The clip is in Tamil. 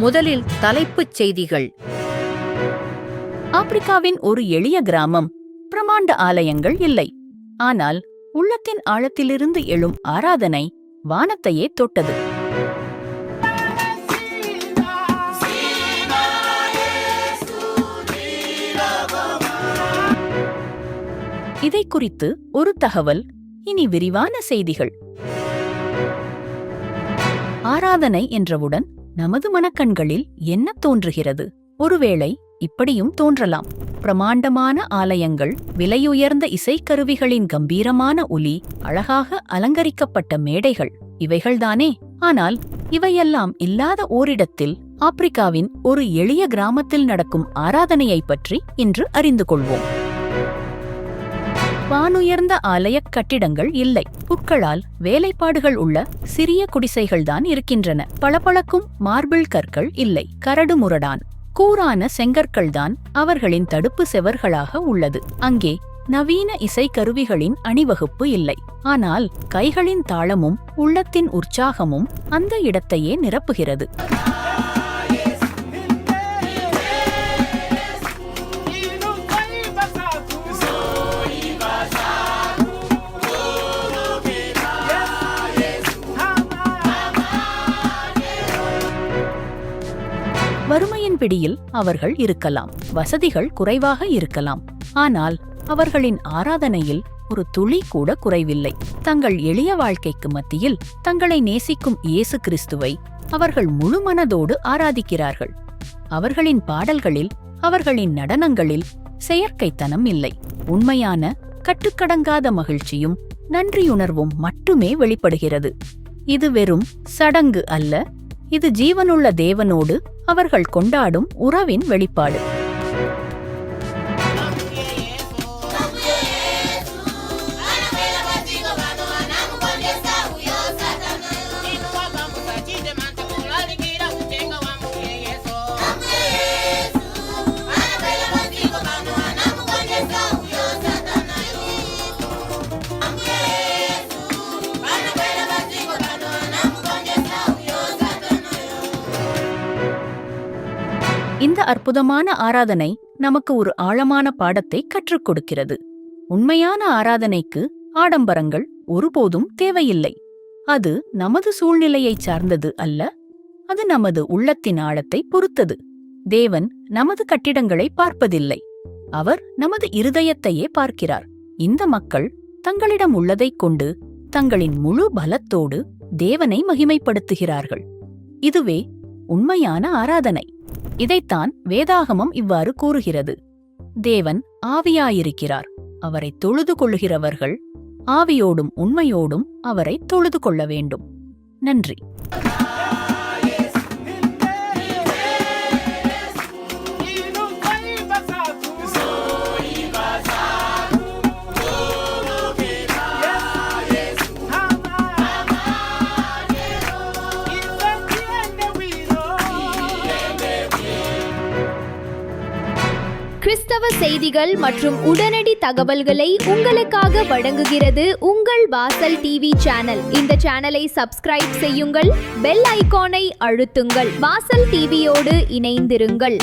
முதலில் தலைப்புச் செய்திகள். ஆப்பிரிக்காவின் ஒரு எளிய கிராமம். பிரமாண்ட ஆலயங்கள் இல்லை, ஆனால் உள்ளத்தின் ஆழத்திலிருந்து எழும் ஆராதனை வானத்தையே தொட்டது. இதை குறித்து ஒரு தகவல், இனி விரிவான செய்திகள். ஆராதனை என்றவுடன் நமது மனக்கண்களில் என்ன தோன்றுகிறது? ஒருவேளை இப்படியும் தோன்றலாம். பிரமாண்டமான ஆலயங்கள், விலையுயர்ந்த இசைக்கருவிகளின் கம்பீரமான ஒலி, அழகாக அலங்கரிக்கப்பட்ட மேடைகள், இவைகள்தானே? ஆனால் இவையெல்லாம் இல்லாத ஓரிடத்தில், ஆப்பிரிக்காவின் ஒரு எளிய கிராமத்தில் நடக்கும் ஆராதனையைப் பற்றி இன்று அறிந்து கொள்வோம். வானுயர்ந்த ஆலயக் கட்டிடங்கள் இல்லை. புற்களால் வேலைப்பாடுகள் உள்ள சிறிய குடிசைகள்தான் இருக்கின்றன. பளபளக்கும் மார்பிள் கற்கள் இல்லை. கரடுமுரடான் கூரான செங்கற்கள்தான் அவர்களின் தடுப்பு செவர்களாக உள்ளது. அங்கே நவீன இசைக்கருவிகளின் அணிவகுப்பு இல்லை. ஆனால் கைகளின் தாளமும் உள்ளத்தின் உற்சாகமும் அந்த இடத்தையே நிரப்புகிறது. வறுமையின் பிடியில் அவர்கள் இருக்கலாம், வசதிகள் குறைவாக இருக்கலாம், ஆனால் அவர்களின் ஆராதனையில் ஒரு துளி கூட குறைவில்லை. தங்கள் எளிய வாழ்க்கைக்கு மத்தியில் தங்களை நேசிக்கும் இயேசு கிறிஸ்துவை அவர்கள் முழு மனதோடு ஆராதிக்கிறார்கள். அவர்களின் பாடல்களில், அவர்களின் நடனங்களில் செயற்கைத்தனம் இல்லை. உண்மையான கட்டுக்கடங்காத மகிழ்ச்சியும் நன்றியுணர்வும் மட்டுமே வெளிப்படுகிறது. இது வெறும் சடங்கு அல்ல, இது ஜீவனுள்ள தேவனோடு அவர்கள் கொண்டாடும் உறவின் வெளிப்பாடு. இந்த அற்புதமான ஆராதனை நமக்கு ஒரு ஆழமான பாடத்தை கற்றுக் கொடுக்கிறது. உண்மையான ஆராதனைக்கு ஆடம்பரங்கள் ஒருபோதும் தேவையில்லை. அது நமது சூழ்நிலையை சார்ந்தது அல்ல, அது நமது உள்ளத்தின் ஆழத்தை பொறுத்தது. தேவன் நமது கட்டிடங்களை பார்ப்பதில்லை, அவர் நமது இருதயத்தையே பார்க்கிறார். இந்த மக்கள் தங்களிடம் உள்ளதைக் கொண்டு தங்களின் முழு பலத்தோடு தேவனை மகிமைப்படுத்துகிறார்கள். இதுவே உண்மையான ஆராதனை. இதைத்தான் வேதாகமம் இவ்வாறு கூறுகிறது: தேவன் ஆவியாயிருக்கிறார், அவரை தொழுது கொள்ளுகிறவர்கள் ஆவியோடும் உண்மையோடும் அவரை தொழுது கொள்ள வேண்டும். நன்றி. கிறிஸ்தவ செய்திகள் மற்றும் உடனடி தகவல்களை உங்களுக்காக வழங்குகிறது உங்கள் வாசல் டிவி சேனல். இந்த சேனலை சப்ஸ்கிரைப் செய்யுங்கள், பெல் ஐகானை அழுத்துங்கள். வாசல் டிவியோடு இணைந்திருங்கள்.